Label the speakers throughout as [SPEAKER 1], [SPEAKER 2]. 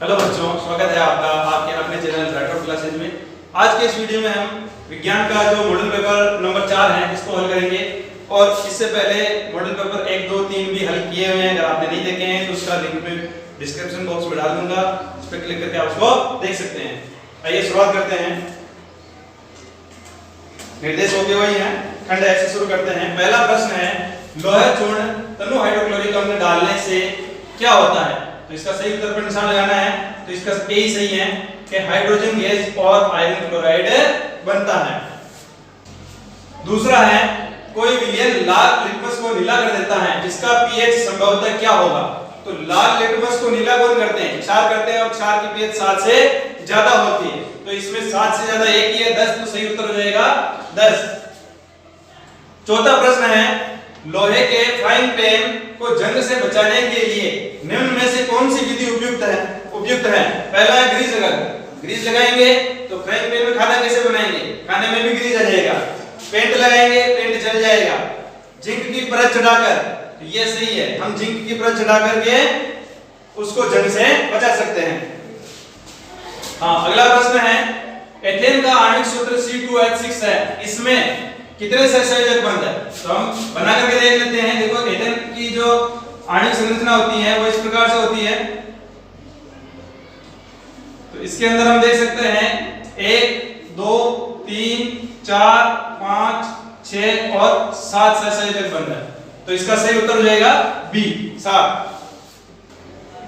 [SPEAKER 1] Hello बच्चों, स्वागत है आपका आपके अपने चैनल ब्राइट ऑफ क्लासेज में। आज के इस वीडियो में हम विज्ञान का जो मॉडल पेपर नंबर 4 है इसको हल करेंगे। और इससे पहले मॉडल पेपर 1, 2, 3 भी हल किए हुए हैं। अगर आपने नहीं देखे हैं तो उसका लिंक मैं डिस्क्रिप्शन बॉक्स में डाल दूंगा, उस पर क्लिक करके आप उसको देख सकते हैं। आइए शुरुआत करते हैं। निर्देश हो गए वही हैं, खंड एक से शुरू करते हैं। पहला प्रश्न है, लोहे चूर्ण तनु हाइड्रोक्लोरिक अम्ल डालने से क्या होता है? तो इसका सही उत्तर पर निशान लगाना है। तो इसका ए सही है कि हाइड्रोजन गैस और आयरन क्लोराइड बनता है। दूसरा है, कोई विलयन लाल लिटमस को नीला कर देता है, जिसका पीएच संभवतः क्या होगा? तो लाल लिटमस को नीला कौन करते हैं? क्षार करते हैं और क्षार की पीएच 7 से ज्यादा होती है। तो इसमें 7 से ज्यादा एक ही है, 10, तो सही उत्तर हो जाएगा 10। चौथा प्रश्न है, लोहे के फ्राइंग पैन को जंग से बचाने के लिए निम्न में से कौन सी विधि उपयुक्त है? पहला है ग्रीस लगाना। ग्रीस लगाएंगे तो फ्राइंग पैन में खाना कैसे बनाएंगे? खाने में भी ग्रीस आ जाएगा। पेंट लगाएंगे, पेंट जल जाएगा। जिंक की परत चढ़ाकर, तो ये सही है, हम जिंक की परत चढ़ा करके उसको जंग से बचा सकते हैं। हाँ, अगला प्रश्न है, एथेन का आणविक सूत्र C2H6 है, इसमें कितने सहसंयोजक बंध है? तो हम बना करके देख लेते हैं। देखो, एथेन की जो आणविक संरचना होती है वो इस प्रकार से होती है। तो इसके अंदर हम देख सकते हैं 1, 2, 3, 4, 5, 6 और 7 सहसंयोजक बंध है। तो इसका सही उत्तर हो जाएगा बी, 7।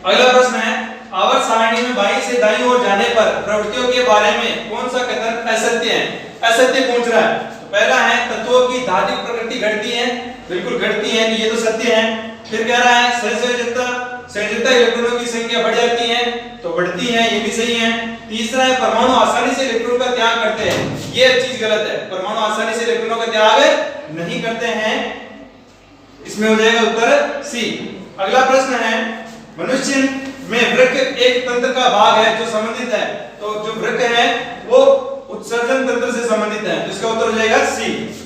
[SPEAKER 1] अगला प्रश्न है, आवर्त सारणी में बाईं से दाईं ओर जाने पर प्रवृत्तियों के बारे में कौन सा कथन असत्य है? असत्य पूछ रहा है। तो पहला है, तत्वों की धात्विक प्रकृति घटती है, बिल्कुल घटती है, ये तो सत्य है। फिर कह रहा है, संयोजकता इलेक्ट्रॉनों की संख्या बढ़ जाती है, तो बढ़ती है, ये भी सही है। तीसरा है, परमाणु आसानी से इलेक्ट्रॉन का त्याग करते हैं, ये चीज गलत है। परमाणु आसानी से इलेक्ट्रॉनों का त्याग नहीं करते हैं, इसमें हो जाएगा उत्तर सी। अगला प्रश्न है, मनुष्य में वृक्क एक तंत्र का भाग है जो संबंधित है। तो जो वृक्क है वो उत्सर्जन तंत्र से संबंधित है, तो इसका उत्तर हो जाएगा सी।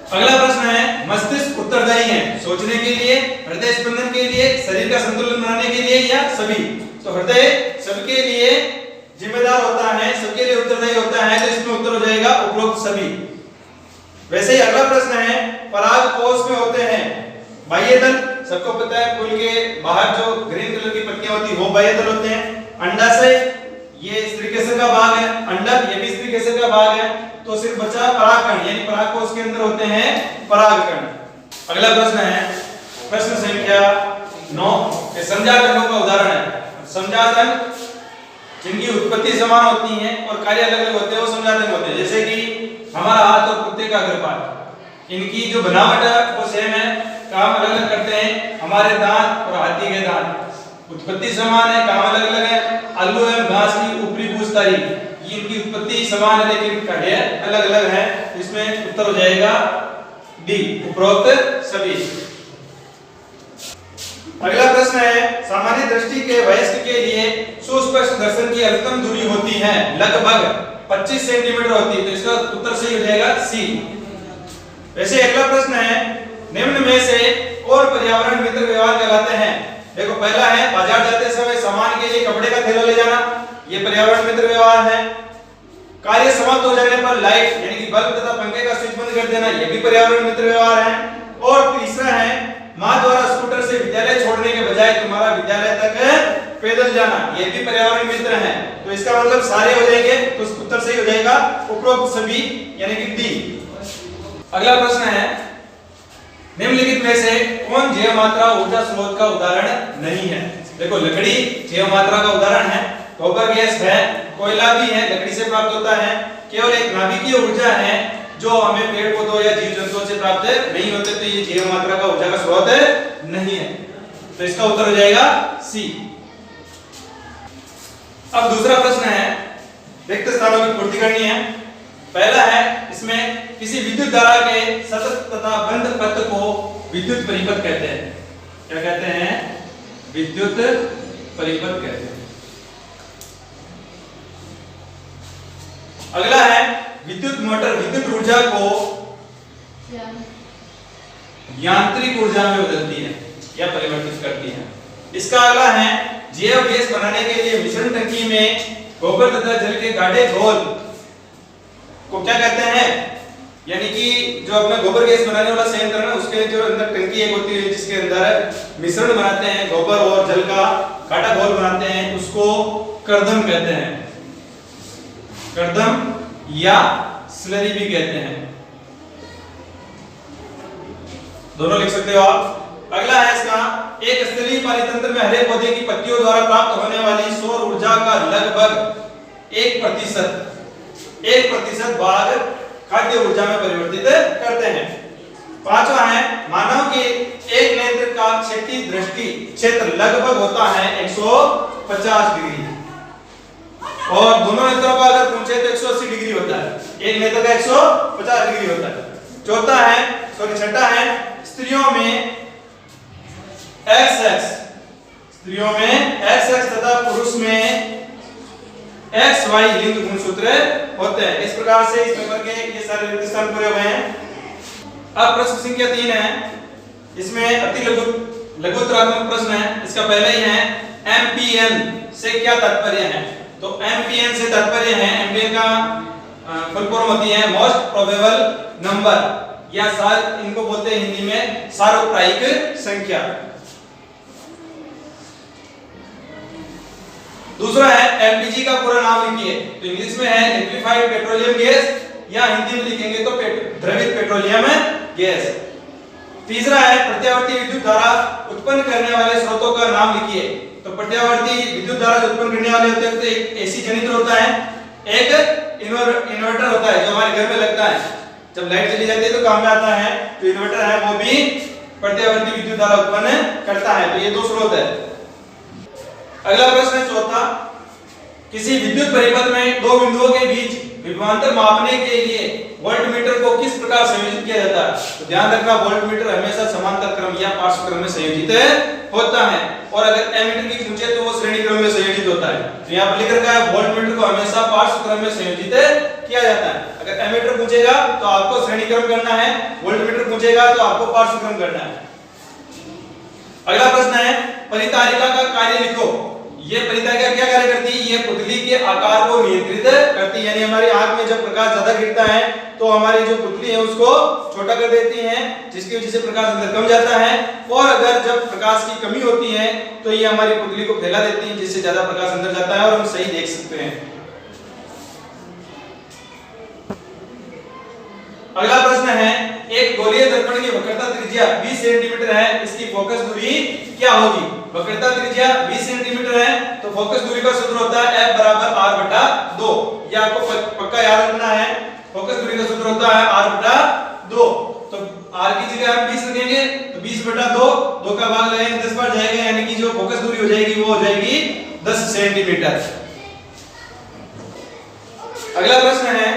[SPEAKER 1] अगला प्रश्न है, मस्तिष्क उत्तरदायी है सोचने के लिए, हृदय स्पंदन के लिए, शरीर का संतुलन बनाने के लिए या सभी? तो हृदय सबके लिए जिम्मेदार होता है, सबके लिए उत्तरदायी होता है, तो इसमें उत्तर हो जाएगा उपरोक्त सभी। वैसे ही अगला प्रश्न है, पराग कोश में होते हैं बाह्य दल, सबको पता है फूल के बाहर जो ग्रीन कलर की पत्तियां होती है वो बाह्य दल होते हैं। अंडाशय, ये स्त्रीकेसर का भाग है। अंडक, ये भी स्त्रीकेसर का भाग है। तो सिर्फ बचा परागकण, यानी परागकोश के अंदर होते हैं परागकण। अगला प्रश्न है, प्रश्न संख्या 9, समजातनों का उदाहरण है। समजातन जिनकी उत्पत्ति समान होती है और कार्य अलग अलग होते हैं वो समजातन होते हैं। जैसे कि हमारा हाथ और कुत्ते का गर्भपात, इनकी जो बनावट है वो सेम है, काम अलग अलग करते हैं। हमारे दांत और हाथी के दांत उत्पत्ति समान है, काम अलग अलग है। आलू एवं घास की ऊपरी पूछतारी, ये इनकी उत्पत्ति समान है लेकिन कार्य अलग अलग है। इसमें उत्तर हो जाएगा डी, उपरोक्त सभी। अगला प्रश्न है, सामान्य दृष्टि के वयस्क के लिए सुस्पष्ट दर्शन की अधिकतम दूरी होती है लगभग 25 सेंटीमीटर होती है, तो इसका उत्तर सही हो जाएगा सी। वैसे अगला प्रश्न है, निम्न में से और पर्यावरण मित्र व्यवहार कहलाते हैं? देखो, पहला है, बाजार जाते समय सामान के लिए कपड़े का थैला ले जाना, ये पर्यावरण मित्र व्यवहार है। कार्य समाप्त हो जाने पर लाइट यानी कि बल्ब तथा पंखे का स्विच बंद कर देना, ये भी पर्यावरण मित्र व्यवहार है। और तीसरा है, मां द्वारा स्कूटर से विद्यालय छोड़ने के बजाय तुम्हारा विद्यालय तक पैदल जाना, ये भी पर्यावरण मित्र है। तो इसका मतलब सारे हो जाएंगे, तो उत्तर सही हो जाएगा उपरोक्त सभी, यानी कि डी। अगला प्रश्न है, निम्नलिखित में से कौन जैव मात्रा ऊर्जा स्रोत का उदाहरण नहीं है? देखो, लकड़ी जैव मात्रा का उदाहरण है, गोबर गैस है, कोयला भी है, लकड़ी से प्राप्त होता है। केवल एक नाभिकीय ऊर्जा है जो हमें पेड़ पौधों या जीव जंतुओं से प्राप्त नहीं होते, तो ये जैव मात्रा का ऊर्जा का स्रोत नहीं है। तो इसका उत्तर हो जाएगा सी। अब दूसरा प्रश्न है, रिक्त स्थानों की पूर्ति करनी है। पहला है, इसमें किसी विद्युत धारा के सतत तथा बंद पथ को विद्युत परिपथ कहते हैं। क्या कहते हैं? विद्युत परिपथ कहते हैं। अगला है, विद्युत मोटर विद्युत ऊर्जा को यांत्रिक ऊर्जा में बदलती है या परिवर्तित करती है। इसका अगला है जैव गैस बनाने के लिए मिश्रण टंकी में गोबर तथा जल के गाढ़े घोल को क्या कहते हैं, यानी कि जो अपना गोबर गैस बनाने वाला संयंत्र है उसके जो अंदर टंकी एक होती है जिसके अंदर मिश्रण बनाते हैं, गोबर और जल का गाढ़ा घोल बनाते हैं, उसको कर्दम कहते हैं, कर्दम या स्लरी भी कहते हैं, दोनों लिख सकते हो आप। अगला है इसका एक स्थलीय पारितंत्र में हरे पौधे की पत्तियों द्वारा प्राप्त होने वाली सौर ऊर्जा का लगभग 1% भाग खाद्य ऊर्जा में परिवर्तित करते हैं। पांचवा है मानव के एक नेत्र का क्षैतिज दृष्टि क्षेत्र लगभग होता है 150 डिग्री और दोनों नेत्रों का अगर पूछे तो 180 डिग्री होता है, एक नेत्र का 150 डिग्री होता है। छठा है स्त्रियों में XX तथा पुरुष में XY लिंग गुणसूत्र होते हैं। इस प्रकार से इस पेपर के ये सारे रिक्त स्थान पूरे हुए हैं। अब प्रश्न संख्या 3 है, इसमें अति लघुत्तरात्मक प्रश्न है। इसका पहला ही है MPN से क्या तात्पर्य है, तो MPN से तात्पर्य है, MPN का फुल फॉर्म होती है मोस्ट प्रोबेबल नंबर या इनको बोलते हैं हिंदी में सार्वप्रायिक संख्या। दूसरा है एलपीजी का पूरा नाम लिखिए, तो इंग्लिश में है लिक्विफाइड पेट्रोलियम गैस या हिंदी में लिखेंगे तो द्रवित पेट्रोलियम गैस। तीसरा है प्रत्यावर्ती विद्युत धारा उत्पन्न करने वाले स्रोतों का नाम लिखिए, तो प्रत्यावर्ती विद्युत धारा जो उत्पन्न करने वाले होते हैं तो एक एसी जनित्र होता है, एक इन्वर्टर होता है जो हमारे घर में लगता है, जब लाइट चली जाती है तो काम में आता है, तो इन्वर्टर है वो भी प्रत्यावर्ती विद्युत धारा उत्पन्न करता है। तो ये दो स्रोत है। अगला प्रश्न है चौथा, किसी विद्युत परिपथ में दो बिंदुओं के बीच विभवांतर मापने के लिए वोल्टमीटर को किस प्रकार संयोजित किया जाता है, तो ध्यान रखना वोल्टमीटर हमेशा समांतर क्रम या पार्श्व क्रम में संयोजित होता है और अगर एमीटर की पूछे तो वो श्रेणी क्रम में संयोजित होता है। तो यहाँ पर लिख रखा है वोल्टमीटर को हमेशा पार्श्व क्रम में संयोजित किया जाता है। अगर एमीटर पूछेगा तो आपको श्रेणी क्रम करना है, वोल्टमीटर पूछेगा तो आपको पार्श्व क्रम करना है। अगला प्रश्न है परितारिका का कार्य लिखो। ये परितारिका क्या कार्य करती है, ये पुतली के आकार को नियंत्रित करती है, यानी हमारी आंख में जब प्रकाश ज्यादा गिरता है तो हमारी जो पुतली है उसको छोटा कर देती है, जिसकी वजह से प्रकाश अंदर कम जाता है, और अगर जब प्रकाश की कमी होती है तो ये हमारी पुतली को फैला देती है जिससे ज्यादा प्रकाश अंदर जाता है और हम सही देख सकते हैं। अगला प्रश्न है एक गोलीय दर्पण की वक्रता त्रिज्या 20 सेंटीमीटर है, इसकी फोकस दूरी क्या होगी। वक्रता त्रिज्या 20 सेंटीमीटर है तो फोकस दूरी का सूत्र होता है F बराबर R बटा 2। ये आपको पक्का याद रखना है, फोकस दूरी का सूत्र होता है R बटा 2। तो R की जगह हम 20 रखेंगे तो 20 बटा 2 का भाग लगाएंगे 10 बार जाएगा, यानी कि जो फोकस दूरी हो जाएगी वो हो जाएगी 10 सेंटीमीटर। अगला प्रश्न है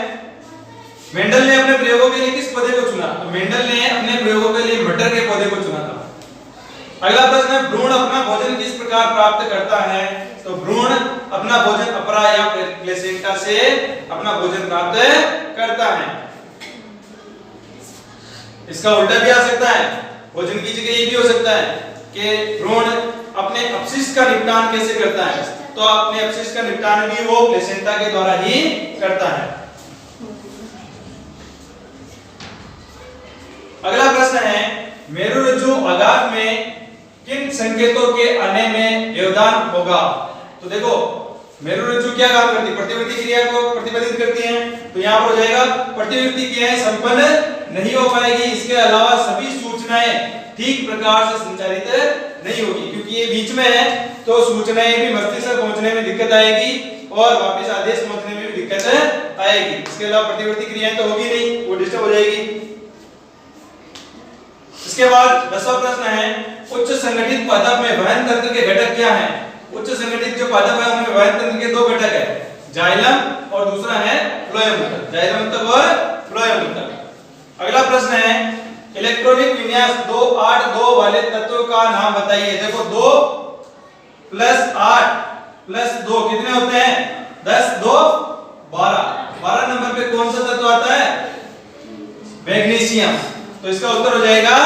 [SPEAKER 1] मेंडल ने अपने प्रयोगों के लिए किस पौधे को चुना, तो मेंडल ने अपने प्रयोगों के लिए मटर के पौधे को चुना था। अगला प्रश्न है भ्रूण अपना भोजन किस प्रकार प्राप्त करता है, तो भ्रूण अपना भोजन अपरा या प्लेसेंटा से अपना भोजन प्राप्त करता है। इसका उल्टा भी आ सकता है, भोजन की जगह ये भी हो सकता है कि भ्रूण अपने अपशिष्ट का निपटान कैसे करता है, तो अपने अपशिष्ट का निपटान भी वो प्लेसेंटा के द्वारा ही करता है। अगला प्रश्न है मेरुरज्जु आघात में किन संकेतों के आने में व्यवधान होगा, तो देखो मेरुरज्जु क्या काम करती है, प्रतिवर्ती क्रिया को प्रतिपादित करती है, तो यहाँ पर हो जाएगा प्रतिवर्ती क्रियाएं संपन्न नहीं हो पाएगी, इसके अलावा सभी सूचनाएं ठीक प्रकार से संचारित नहीं होगी, क्योंकि ये बीच में है तो सूचनाएं भी मस्तिष्क तक पहुंचने में दिक्कत आएगी और वापस आदेश पहुंचने में भी दिक्कत आएगी। इसके अलावा प्रतिवर्ती क्रियाएं तो होगी नहीं, वो डिस्टर्ब हो जाएगी। इसके बाद 10वां प्रश्न है उच्च संगठित पादप में वहन तंत्र के घटक क्या हैं। उच्च संगठित जो पादप है उनमें वहन तंत्र के दो घटक है, जाइलम और दूसरा है फ्लोएम ऊतक, जाइलम ऊतक और फ्लोएम ऊतक। अगला प्रश्न है इलेक्ट्रॉनिक विन्यास 282 वाले तत्व का नाम बताइए। देखो 2 + 8 + 2 कितने होते हैं, 10 2 12। 12 नंबर पे कौन सा तत्व आता है? मैग्नीशियम। तो इसका उत्तर हो जाएगा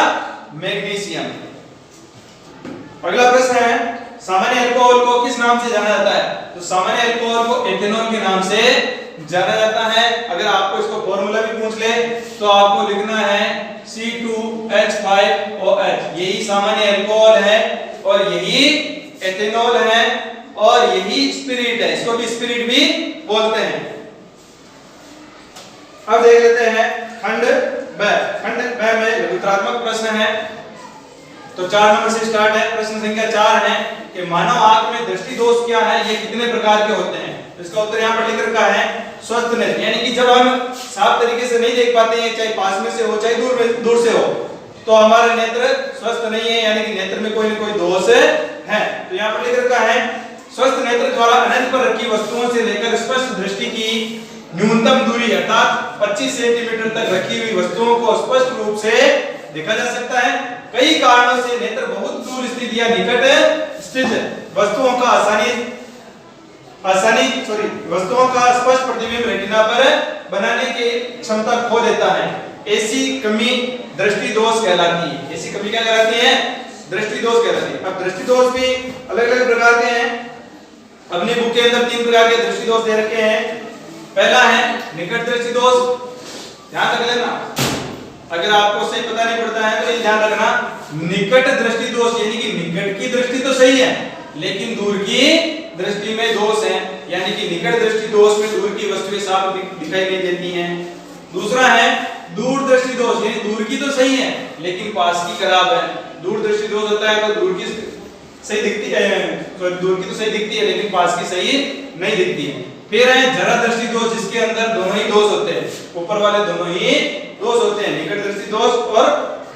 [SPEAKER 1] मैग्नीशियम। अगला प्रश्न है सामान्य अल्कोहल को किस नाम से जाना जाता है? तो सामान्य अल्कोहल को एथेनॉल के नाम से जाना जाता है। अगर आपको इसको फॉर्मूला भी पूछ ले तो आपको लिखना है C2H5OH। यही सामान्य अल्कोहल है और यही एथेनॉल है और यही स्पिरिट है। इसको भी स्पिरिट भी बोलते हैं। अब देख लेते हैं खंड ब। खंड ब में लघुत्रात्मक प्रश्न है। तो 4 नंबर से स्टार्ट है। प्रश्न संख्या 4 है कि मानव आंख में दृष्टि दोष क्या है, ये कितने प्रकार के होते हैं? तो इसका उत्तर यहाँ पर लिख रखा है स्वस्थ नेत्र, यानी कि जब हम साफ तरीके से नहीं देख पाते हैं, चाहे पास में से हो चाहे दूर से हो, तो हमारे नेत्र स्वस्थ नहीं है, यानी कि नेत्र में कोई न कोई दोष है। तो यहाँ पर लिख रखा है स्वस्थ नेत्र द्वारा अनंत पर रखी वस्तुओं से लेकर स्पष्ट दृष्टि की न्यूनतम दूरी अर्थात 25 सेंटीमीटर तक रखी हुई वस्तुओं को स्पष्ट रूप से देखा जा सकता है। कई कारणों से नेत्र बहुत दूर स्थित या निकट स्थित वस्तुओं का स्पष्ट प्रतिबिंब रेटिना पर बनाने की क्षमता खो देता है। ऐसी कमी दृष्टि दोष कहलाती है। ऐसी कमी क्या कहलाती है? दृष्टि दोष कहलाती है। अब दृष्टि दोष भी अलग-अलग प्रकार के हैं। अपनी बुक के अंदर 3 प्रकार के दृष्टि दोष दे रखे हैं। पहला है निकट दृष्टि दोष, ध्यान रख लेना। अगर आपको सही पता नहीं पड़ता है तो ये ध्यान रखना, निकट दृष्टि दोष यानी कि निकट की दृष्टि तो सही है लेकिन दूर की दृष्टि में दोष है, यानी कि निकट दृष्टि दोष में दूर की वस्तुएं साफ दिखाई नहीं देती हैं। दूसरा है दूर दृष्टि दोष, यानी दूर की तो सही है लेकिन पास की खराब है। दूर दृष्टि दोष होता है तो दूर की सही दिखती है, दूर की तो सही दिखती है लेकिन पास की सही नहीं दिखती है। फिर है जरा दृष्टि दोष, जिसके अंदर दोनों ही दोष होते हैं, ऊपर वाले दोनों ही दोष होते हैं, निकट दृष्टि दोष और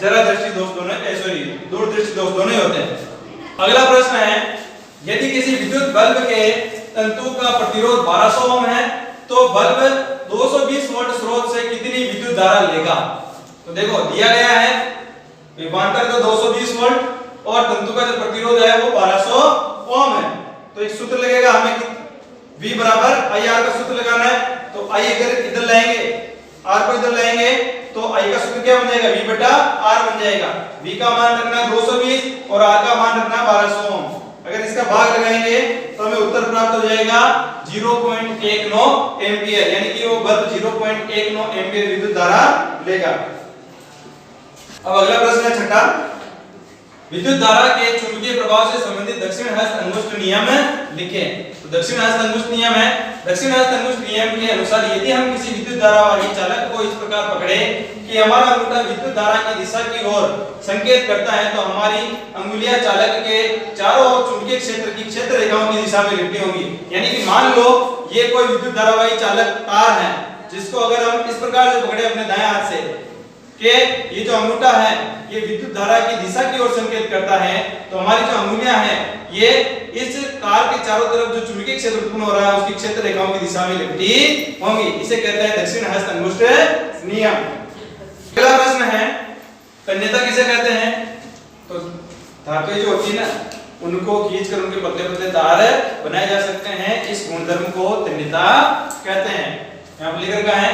[SPEAKER 1] जरा दृष्टि दोष दोनों, सॉरी दूर दृष्टि दोष दोनों ही होते हैं। अगला प्रश्न है यदि किसी विद्युत बल्ब के तंतु का प्रतिरोध 1200 ओम है तो बल्ब 220 वोल्ट स्रोत से कितनी विद्युत धारा लेगा? तो देखो दिया गया है विभवांतर तो 220 वोल्ट और तंतु का जो प्रतिरोध है वो 1200 ओम है। तो एक सूत्र लगेगा हमें V बराबर IR का सूत्र लगाना है। तो I अगर इधर लाएंगे, R को इधर लाएंगे तो I का सूत्र क्या बन जाएगा? V बटा R बन जाएगा। V का मान रखना 220 और R का मान रखना 1200 ओम। अगर इसका भाग लगाएंगे तो हमें उत्तर प्राप्त हो जाएगा 0.19 एम्पियर, यानी कि वो बल्ब 0.19 एम्पियर विद्युत धारा लेगा। अब अगला प्रश्न है छठा, विद्युत धारा के चुंबकीय प्रभाव से संबंधित दक्षिण हस्त अंगुष्ठ नियम लिखें। तो दक्षिण हस्त अंगुष्ठ नियम है, दक्षिण हस्त अंगुष्ठ नियम के अनुसार यदि हम किसी विद्युत धारा वाली चालक को इस प्रकार पकड़े कि हमारा अंगूठा विद्युत धारा की दिशा की ओर संकेत करता है तो हमारी अंगुलियां चालक के चारों ओर चुंबकीय क्षेत्र की क्षेत्र रेखाओं की दिशा में लिपटी होंगी। यानी कि मान लो ये कोई विद्युत धारा वाली चालक तार है जिसको अगर हम इस प्रकार से पकड़े अपने दाएं हाथ से कि ये जो अंगूठा है ये विद्युत धारा की दिशा की ओर संकेत करता है, तो हमारी जो अंगुलियां हैं ये इस तार के चारों तरफ जो चुंबकीय क्षेत्र उत्पन्न हो रहा है उसकी क्षेत्र रेखाओं की दिशा में लिपटी होंगी। इसे कहते हैं दक्षिण हस्त अंगुष्ठ नियम। अगला प्रश्न है तन्यता किसे कहते हैं? तो धातुएं जो होती है ना उनको खींचकर उनके पतले पतले तार बनाए जा सकते हैं, इस गुणधर्म को तन्यता कहते हैं। यहाँ पर लिख रखा है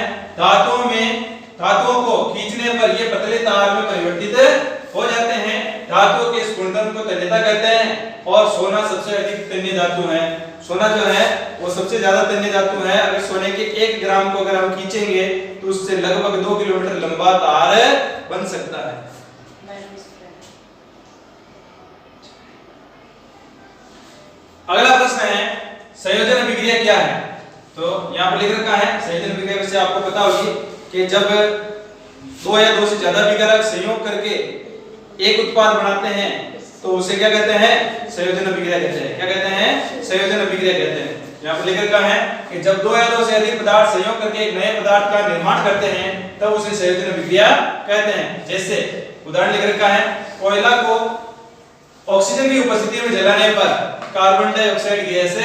[SPEAKER 1] धातुओं को खींचने पर ये पतले तार में परिवर्तित हो जाते हैं। धातुओं के इस गुणधर्म को तन्यता कहते हैं और सोना सबसे अधिक तन्य धातु है। सोना जो है वो सबसे ज्यादा तन्य धातु है। अगर सोने के 1 ग्राम को अगर हम खींचेंगे तो उससे लगभग 2 किलोमीटर लंबा तार बन सकता है। अगला प्रश्न है संयोजन अभिक्रिया क्या है? तो यहाँ पर लिख रखा है संयोजन अभिक्रिया से आपको पता होगी कि जब 2 या 2 से ज्यादा विकारक संयोग करके एक उत्पाद बनाते हैं तो उसे क्या कहते हैं? संयोजन अभिक्रिया कहते हैं। क्या कहते हैं? संयोजन अभिक्रिया कहते हैं। यहाँ पर लिख रखा है कि जब 2 या 2 से अधिक पदार्थ संयोग करके एक नए पदार्थ का निर्माण करते हैं तब उसे संयोजन अभिक्रिया कहते हैं। जैसे उदाहरण लिख रखा है कोयला को ऑक्सीजन की उपस्थिति में जलाने पर कार्बन डाइऑक्साइड गैस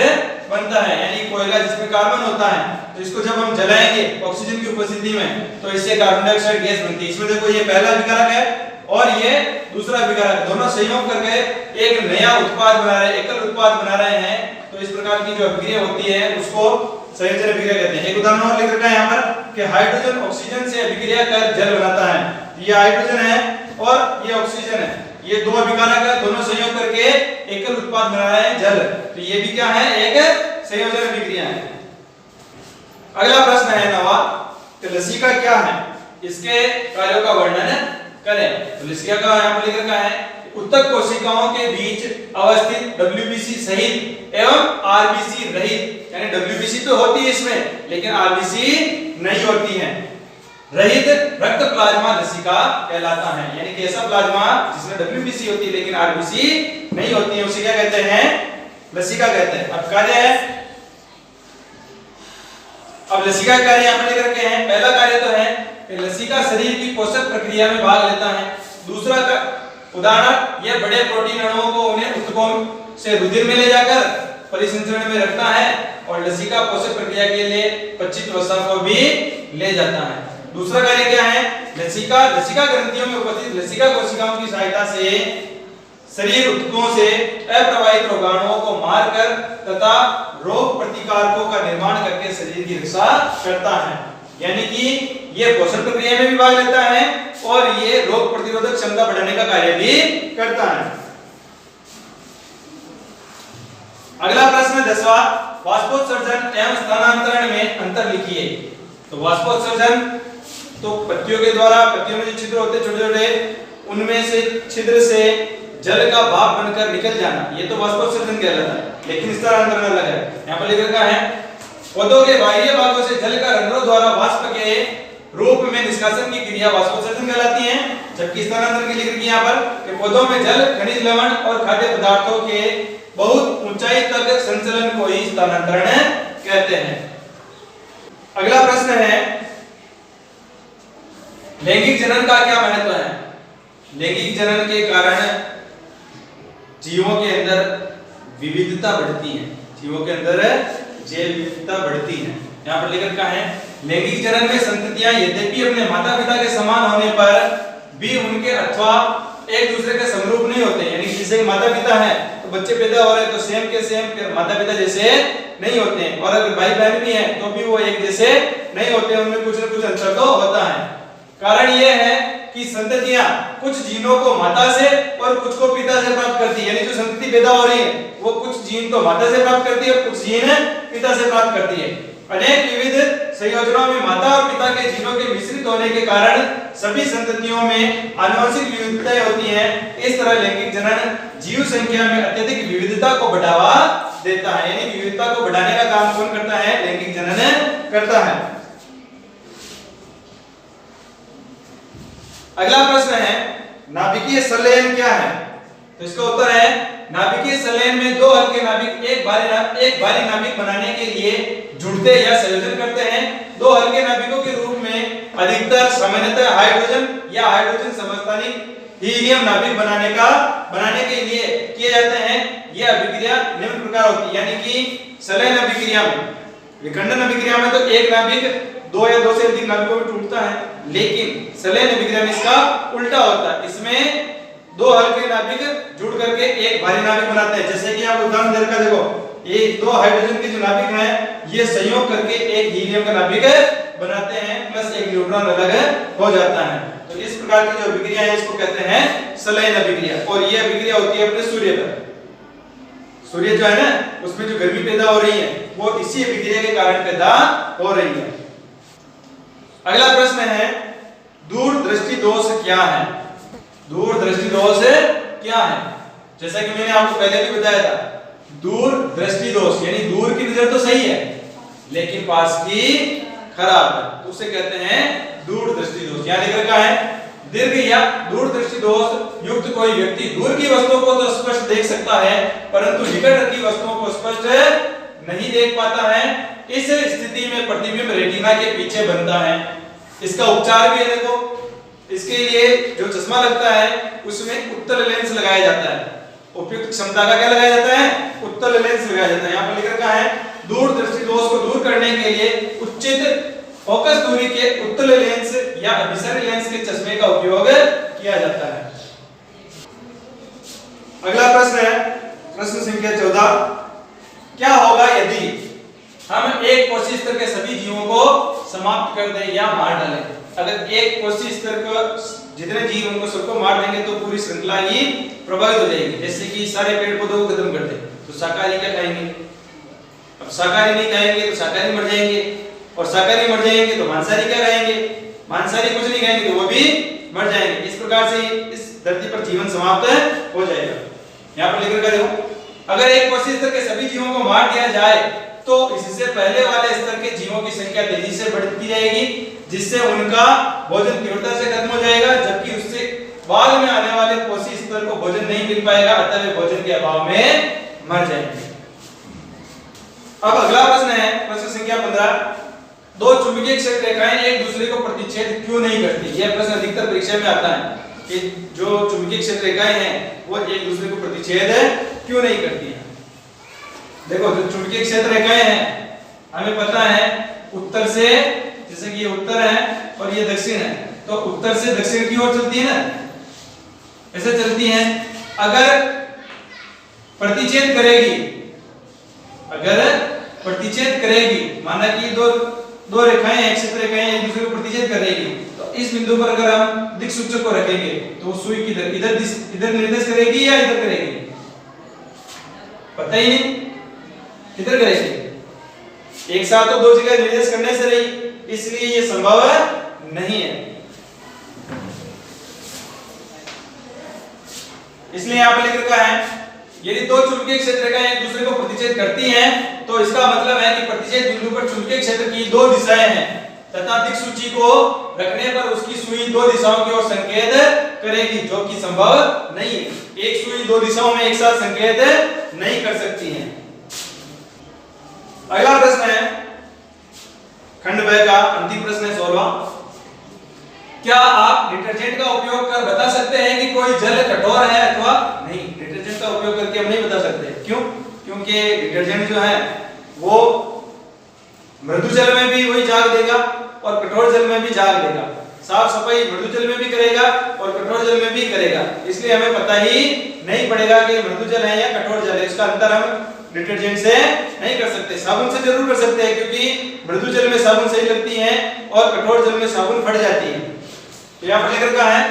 [SPEAKER 1] बनता है, यानी कोयला जिसमें कार्बन होता है तो इसको जब हम जलाएंगे ऑक्सीजन की उपस्थिति में तो इससे कार्बन डाइऑक्साइड गैस बनती है। इसमें देखो ये पहला विकारक है और ये दूसरा विकारक, दोनों संयोग करके एक नया उत्पाद बना रहे हैं, एकल उत्पाद बना रहे हैं। तो इस प्रकार की जो अभिक्रिया होती है उसको संयोजन अभिक्रिया कहते हैं। एक उदाहरण और लिख रखा है यहाँ पर कि हाइड्रोजन ऑक्सीजन से अभिक्रिया कर जल बनाता है। ये हाइड्रोजन है और ये ऑक्सीजन है, ये दो अभिकारक है, दोनों संयोग करके एकल उत्पाद बना रहे हैं जल। तो ये भी क्या है, एक संयोजन अभिक्रिया है। अगला प्रश्न है 9वां कि लसिका क्या है, इसके कार्यों का वर्णन करें। तो लसिका का यहाँ पर लिख रखा है उत्तक कोशिकाओं के बीच अवस्थित WBC सहित एवं RBC रहित, यानी WBC तो होती है इसमें लेकिन RBC नहीं होती है, रहित रक्त प्लाज्मा लसिका कहलाता है। यानी कि ऐसा प्लाज्मा जिसमें WBC होती है लेकिन RBC नहीं होती है, उसे क्या कहते हैं, लसिका कहते हैं। अब कार्य है, अब लसिका कार्य यहाँ पर लिख रखे हैं। पहला कार्य तो है कि लसिका शरीर की पोषक प्रक्रिया में भाग लेता है। दूसरा का उदाहरण, यह बड़े प्रोटीन अणुओं को उन्हें ऊतकों से रुधिर में ले जाकर परिसंचरण में रखता है और लसिका पोषक प्रक्रिया के लिए पच्चित वसा को भी ले जाता है। दूसरा कार्य क्या है, लसिका ग्रंथियों में उपस्थित लसिका कोशिकाओं की सहायता से शरीर ऊतकों से अप्रवाहित रोगाणुओं को मारकर तथा रोग प्रतिकारकों का निर्माण करके शरीर की रक्षा करता है। यानी कि ये पोषण प्रक्रिया में भी भाग लेता है और ये रोग प्रतिरोधक क्षमता बढ़ाने का कार्य भी करता है। अगला प्रश्न 10वां, वाष्पोत्सर्जन एवं स्थानांतरण में अंतर लिखिए। तो वाष्पोत्सर्जन तो पत्तियों के द्वारा, पत्तियों में जो छिद्र होते हैं छोटे छोटे, उनमें से छिद्र से जल का भाप बनकर निकल जाना, ये तो वाष्पोत्सर्जन कहलाता है। लेकिन स्थानांतरण अलग है। यहाँ पर लिख रखा है पौधों के बाह्य भागों से जल का रंध्रों द्वारा वाष्प के रूप में निष्कासन की क्रिया वाष्पोत्सर्जन कहलाती है। जबकि स्थानांतरण की लिख रखी है यहाँ पर कि पौधों में जल, खनिज लवण और खाद्य पदार्थों के बहुत ऊंचाई तक संचलन को ही स्थानांतरण कहते हैं। अगला प्रश्न है लैंगिक जनन का क्या महत्व है। लैंगिक जनन के कारण जीवों के अंदर विविधता बढ़ती है, जीवों के अंदर जैव विविधता बढ़ती है। यहाँ पर लिख रखा है लैंगिक जनन में संततियां यद्यपि अपने माता पिता के समान होने पर भी उनके अथवा एक दूसरे के समरूप नहीं होते। यानी जैसे माता पिता है तो बच्चे पैदा हो रहे हैं तो सेम के सेम माता पिता जैसे नहीं होते हैं, और अगर भाई बहन भी हैं तो भी वो एक जैसे नहीं होते, उनमें कुछ न कुछ अंतर तो होता है। कारण ये है कि संततियां कुछ जीनों को माता से और कुछ को पिता से प्राप्त करती है। यानी जो संतति पैदा हो रही है वो कुछ जीन तो माता से प्राप्त करती है और कुछ जीन पिता से प्राप्त करती है। अनेक विविध संयोजनों में माता और पिता के जीनों के मिश्रित होने के कारण सभी संततियों में आनुवंशिक विविधताएं होती हैं। इस तरह लैंगिक जनन जीव संख्या में अत्यधिक विविधता को बढ़ावा देता है। यानी विविधता को बढ़ाने का काम कौन करता है, लैंगिक जनन करता है। अगला प्रश्न है नाभिकीय संलयन क्या है। तो इसका उत्तर है नाभिकीय संलयन में दो हल्के नाभिक एक भारी नाभिक बनाने के लिए जुड़ते या संयोजन करते हैं। दो हल्के नाभिकों के रूप में अधिकतर सामान्यतः हाइड्रोजन या हाइड्रोजन समस्थानिक हीलियम नाभिक बनाने के लिए किए जाते हैं। यह अभिक्रिया निम्न प्रकार होती है। यानी कि संलयन अभिक्रिया में, विखंडन अभिक्रिया में तो एक नाभिक दो या दो से अधिक नाभिकों में टूटता है, लेकिन संलयन अभिक्रिया में इसका उल्टा होता है। इसमें दो हल्के नाभिक जुड़ करके एक भारी नाभिक बनाते हैं। जैसे कि आप उदाहरण देकर देखो, ये दो हाइड्रोजन के जो नाभिक हैं ये संयोग करके एक हीलियम का नाभिक बनाते हैं, प्लस एक न्यूट्रॉन अलग हो जाता है। तो इस प्रकार की जो अभिक्रिया है इसको कहते हैं संलयन अभिक्रिया। और ये अभिक्रिया होती है अपने सूर्य पर। सूर्य जो है ना उसमें जो गर्मी पैदा हो रही है वो इसी अभिक्रिया के कारण पैदा हो रही है। अगला प्रश्न है दूरदृष्टि दोष क्या है। दूरदृष्टि दोष क्या है, जैसा कि मैंने आपको पहले भी बताया था, दूरदृष्टि दोष यानी दूर की नजर तो सही है लेकिन पास की खराब है, तो उसे कहते हैं दूरदृष्टि दोष। यहाँ लिख रखा है दीर्घ या दूरदृष्टि दोष युक्त कोई व्यक्ति दूर की वस्तुओं को तो स्पष्ट देख सकता है परंतु निकट रखी वस्तुओं को स्पष्ट नहीं देख पाता है। इस स्थिति में प्रतिबिंब रेटिना के पीछे बनता है। इसका उपचार भी है, देखो इसके लिए जो चश्मा लगता है उसमें उत्तल लेंस लगाया जाता है। उपयुक्त क्षमता का क्या लगाया जाता है, उत्तल लेंस लगाया जाता है। यहाँ पर लिख रखा है दूरदृष्टि दोष को दूर करने के लिए उचित फोकस दूरी के उत्तल लेंस या अभिसरण लेंस के चश्मे का उपयोग किया जाता है। अगला प्रश्न है प्रश्न संख्या 14, क्या होगा यदि हम एक कोशी स्तर के सभी जीवों को समाप्त कर दें या मार डालें। अगर एक कोशी स्तर को जितने जीव उनको सबको मार देंगे तो पूरी श्रृंखला ही प्रभावित हो जाएगी। जैसे कि सारे पेड़ पौधों को खत्म कर दें तो शाकाहारी क्या खाएंगे? अब शाकाहारी नहीं खाएंगे तो शाकाहारी मर जाएंगे, और शाकाहारी मर जाएंगे तो मांसाहारी क्या खाएंगे? मांसाहारी कुछ नहीं खाएंगे तो वो भी मर जाएंगे। इस प्रकार से इस धरती पर जीवन समाप्त हो जाएगा। यहाँ पर लिख कर देखो, अगर एक कोशी स्तर के सभी जीवों को मार दिया जाए तो इससे पहले वाले स्तर के जीवों की संख्या तेजी से बढ़ती जाएगी, जिससे उनका भोजन तीव्रता से खत्म हो जाएगा, जबकि उससे बाद में आने वाले कोशी स्तर को भोजन नहीं मिल पाएगा, अतः वे भोजन के अभाव में मर जाएंगे। अब अगला प्रश्न है प्रश्न संख्या 15, दो चुंबकीय क्षेत्र रेखाएं एक दूसरे को प्रतिच्छेद क्यों नहीं करती? यह प्रश्न अधिकतर परीक्षा में आता है कि जो चुंबकीय क्षेत्र रेखाएं हैं वो एक दूसरे को प्रतिच्छेद क्यों नहीं करती हैं। देखो जो चुंबकीय क्षेत्र रेखाएं हैं हमें पता है उत्तर से, जैसे कि ये उत्तर है और ये दक्षिण है, तो उत्तर से दक्षिण की ओर चलती है ना, ऐसे चलती हैं। अगर प्रतिच्छेद करेगी, अगर प्रतिच्छेद करेगी, माना कि दो रेखाएं एक क्षेत्र रेखाएं एक दूसरे को प्रतिच्छेद करेगी, तो इस बिंदु पर अगर हम दिक् सूचक को रखेंगे तो सुई किधर इधर निर्देश करेगी या इधर करेगी? पता ही नहीं, किधर करेगी? एक साथ तो दो जगह निर्देश करने से रही, इसलिए ये संभव नहीं है। इसलिए यहाँ पर लिख रखा है यदि दो चुंबकीय क्षेत्र रेखाएं एक दूसरे को प्रतिच्छेद करती हैं तो इसका मतलब है कि प्रतिच्छेद बिंदु पर चुंबकीय क्षेत्र की दो दिशाएं हैं तथा दिक्सूची को रखने पर उसकी सुई दो दिशाओं की ओर संकेत करेगी, जो कि संभव नहीं है। एक सुई दो दिशाओं में एक साथ संकेत नहीं कर सकती है। अगला प्रश्न है खंड ब का अंतिम प्रश्न है 16वां। क्या आप डिटर्जेंट का उपयोग कर बता सकते हैं कि कोई जल कठोर है अथवा नहीं? डिटर्जेंट का उपयोग करके हम नहीं बता सकते। क्यों? क्योंकि डिटर्जेंट जो है वो मृदु जल में भी वही झाग देगा और कठोर जल में भी झाग देगा। साफ सफाई मृदु जल में भी करेगा और कठोर जल में भी करेगा, इसलिए हमें पता ही नहीं पड़ेगा कि मृदु जल है या कठोर जल है। इसका अंतर हम डिटर्जेंट से नहीं कर सकते। साबुन से जरूर कर सकते हैं, क्योंकि मृदु जल में साबुन सही लगती है और कठोर जल में साबुन फट जाती है। तो यहाँ पर लिखा है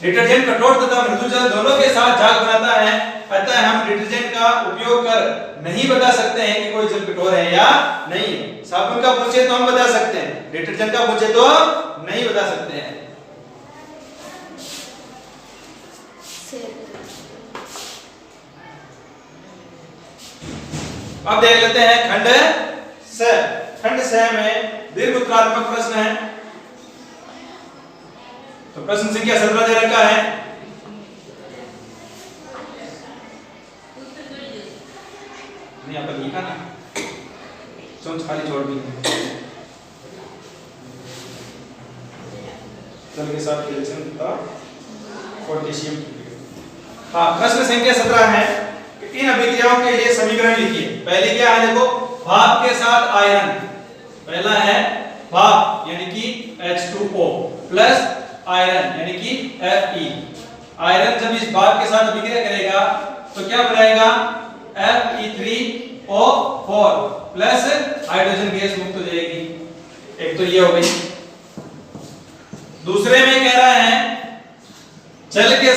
[SPEAKER 1] डिटर्जेंट कठोर तथा मृदु जल दोनों के साथ झाग बनाता है, अतः हम डिटर्जेंट का उपयोग कर नहीं बता सकते हैं कि कोई जल कठोर है या नहीं है। साबुन का पूछे तो हम बता सकते हैं, डिटर्जेंट का पूछे तो नहीं बता सकते हैं। अब देख लेते हैं खंड स। खंड स में दीर्घ उत्तरात्मक प्रश्न है। तो प्रश्न संख्या 17 दे रखा है। नहीं अपन लिखा ना, चोंच खाली छोड़ दी। जल के साथ कैल्शियम तथा पोटेशियम। हाँ, प्रश्न संख्या 17 है कि इन अभिक्रियाओं के लिए समीकरण लिखिए। पहले क्या है देखो, भाप के साथ आयरन। पहला है भाप यानी कि H2O प्लस आयरन यानी कि Fe। आयरन जब इस भाप के साथ अभिक्रिया करेगा तो क्या बनाएगा? Fe3O4 प्लस हाइड्रोजन गैस मुक्त हो जाएगी। एक तो ये हो गई। दूसरे में कह रहा है जल के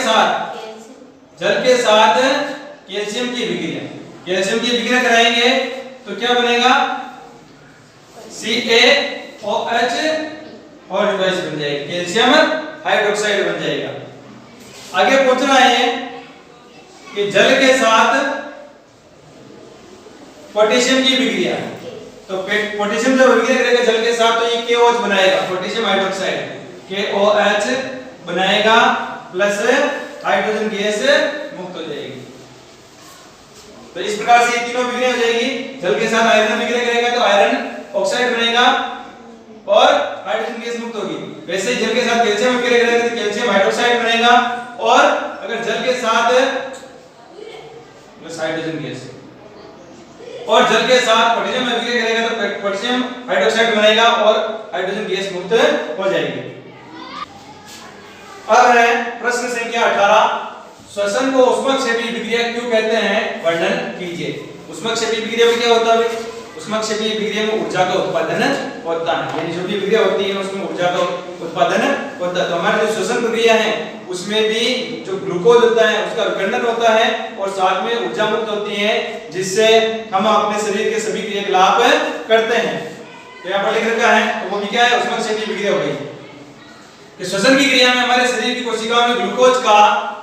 [SPEAKER 1] साथ कैल्शियम की अभिक्रिया। कैल्शियम की अभिक्रिया कराएंगे तो क्या बनेगा? CaOH और डिवाइस बन जाएगी, कैल्शियम हाइड्रोक्साइड बन जाएगा। आगे पूछ रहा है कि जल के साथ पोटेशियम की अभिक्रिया, तो पोटेशियम जब अभिक्रिया करेगा जल के साथ तो ये KOH बनाएगा, पोटेशियम हाइड्रोक्साइड KOH बनाएगा प्लस हाइड्रोजन गैस मुक्त हो जाएगी। तो इस प्रकार से ये तीनों अभिक्रिया हो जाएगी। जल के साथ आयरन अभिक्रिया करेगा तो आयरन ऑक्साइड बनेगा और हाइड्रोजन गैस मुक्त होगी। वैसे ही जल के साथ कैल्शियम अभिक्रिया करेगा तो कैल्शियम हाइड्रोक्साइड बनेगा, और अगर जल के साथ प्लस हाइड्रोजन गैस और जल के साथ पोटेशियम अभिक्रिया करेगा तो पोटेशियम हाइड्रोक्साइड बनेगा और हाइड्रोजन गैस मुक्त हो जाएगी। अब है प्रश्न संख्या 18, श्वसन को ऊष्मक्षेपी अभिक्रिया क्यों कहते हैं? वर्णन कीजिए। ऊष्मक्षेपी अभिक्रिया में क्या होता है? उष्माक्षेपीय विक्रिया में ऊर्जा का उत्पादन होता है, यानी जो भी विक्रिया होती है उसमें ऊर्जा का उत्पादन होता है। तो हमारी जो श्वसन प्रक्रिया है उसमें भी जो ग्लूकोज होता है उसका विखंडन होता है और साथ में ऊर्जा मुक्त होती है, जिससे हम अपने शरीर के सभी क्रियाकलाप करते हैं। तो यहाँ पर लिख रखा है, तो वो भी क्या है, उष्माक्षेपीय विक्रिया हो गई। कि श्वसन की क्रिया में हमारे शरीर की कोशिकाओं में ग्लूकोज का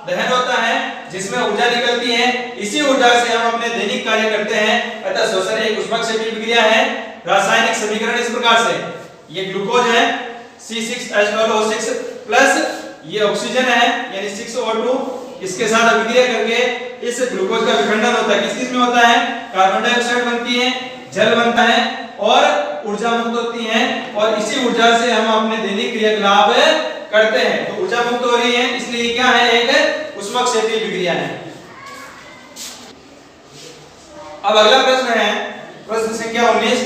[SPEAKER 1] दहन होता है जिसमें ऊर्जा निकलती है, इसी ऊर्जा से हम अपने दैनिक कार्य करते हैं। अतः श्वसन एक उष्माक्षेपीय विक्रिया है। रासायनिक समीकरण इस प्रकार से, ये ग्लूकोज है C6H12O6 प्लस ये ऑक्सीजन है यानी 6O2, इसके साथ अभिक्रिया करके इस ग्लूकोज का विखंडन होता है। किस किस में होता है, कार्बन डाइऑक्साइड बनती है, जल बनता है और ऊर्जा मुक्त होती है, और इसी ऊर्जा से हम अपने दैनिक क्रियाकलाप करते हैं। तो ऊर्जा मुक्त हो रही है, इसलिए क्या है, एक उष्माक्षेपीय विक्रिया है। अब अगला प्रश्न है, प्रश्न संख्या 19।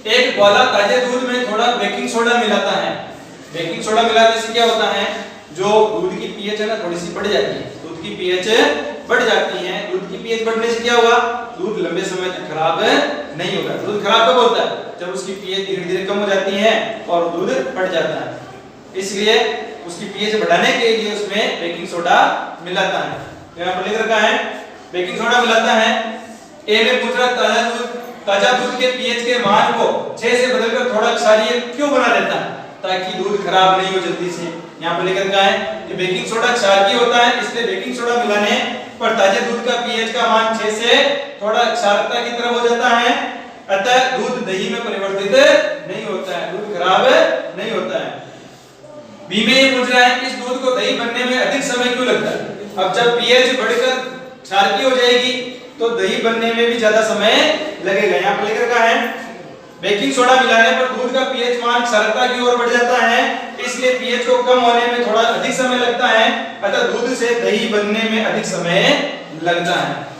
[SPEAKER 1] एक ग्वाला ताजे दूध में थोड़ा बेकिंग सोडा मिलाता है। बेकिंग सोडा मिलाने से क्या होता है, जो दूध की पीएच है ना थोड़ी सी बढ़ जाती है, दूध की पीएच बढ़ जाती है। दूध की पीएच बढ़ने से क्या होगा, दूध लंबे समय तक खराब नहीं होगा। दूध खराब कब होता है, जब उसकी पीएच धीरे धीरे कम हो जाती है और दूध बढ़ जाता है। इसलिए उसकी पीएच बढ़ाने के लिए उसमें बेकिंग सोडा मिलाता है। यहाँ पर लिख रखा है बेकिंग सोडा मिलाता है। ए में पूछ रहा ताजा दूध के पीएच के मान को 6 से बदलकर थोड़ा क्षारीय क्यों बना देता है, ताकि दूध खराब नहीं हो जल्दी से। यहाँ पर लिख रखा है कि बेकिंग सोडा क्षारीय होता है, इसलिए बेकिंग सोडा मिलाने पर ताजे दूध का पीएच का मान 6 से थोड़ा क्षारकता की तरफ हो जाता है। अतः दूध दही में परिवर्तित नहीं होता है, दूध खराब नहीं होता है। बी में ये पूछ रहा है इस दूध को दही बनने में अधिक समय क्यों लगता है। अब जब पीएच बढ़कर क्षारकीय हो जाएगी तो दही बनने में भी ज्यादा समय लगेगा। यहाँ पर लिख रखा है बेकिंग सोडा मिलाने पर दूध का पीएच मान क्षारकता की ओर बढ़ जाता है, इसलिए पीएच को कम होने में थोड़ा अधिक समय लगता है। अतः दूध से दही बनने में अधिक समय लगता है।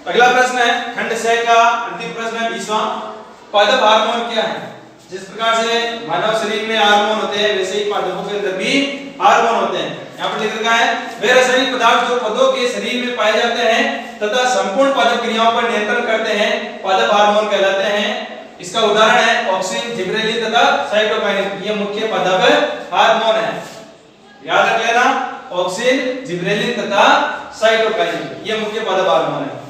[SPEAKER 1] अगला प्रश्न है खंड 6 का अंतिम प्रश्न है 20वां। पादप हार्मोन क्या है। जिस प्रकार से मानव शरीर में हार्मोन होते हैं वैसे ही पादपों के अंदर भी हार्मोन होते हैं। यहाँ पर लिख रखा है वे रासायनिक पदार्थ जो पौधों के शरीर में पाए जाते हैं तथा संपूर्ण पादप क्रियाओं पर नियंत्रण करते हैं पादप हार्मोन कहलाते हैं। इसका उदाहरण है ऑक्सिन, जिबरेलिन तथा साइटोकाइनिन। ये मुख्य पादप हार्मोन है, याद रख लेना, ऑक्सिन, जिबरेलिन तथा साइटोकाइनिन ये मुख्य पादप हार्मोन है।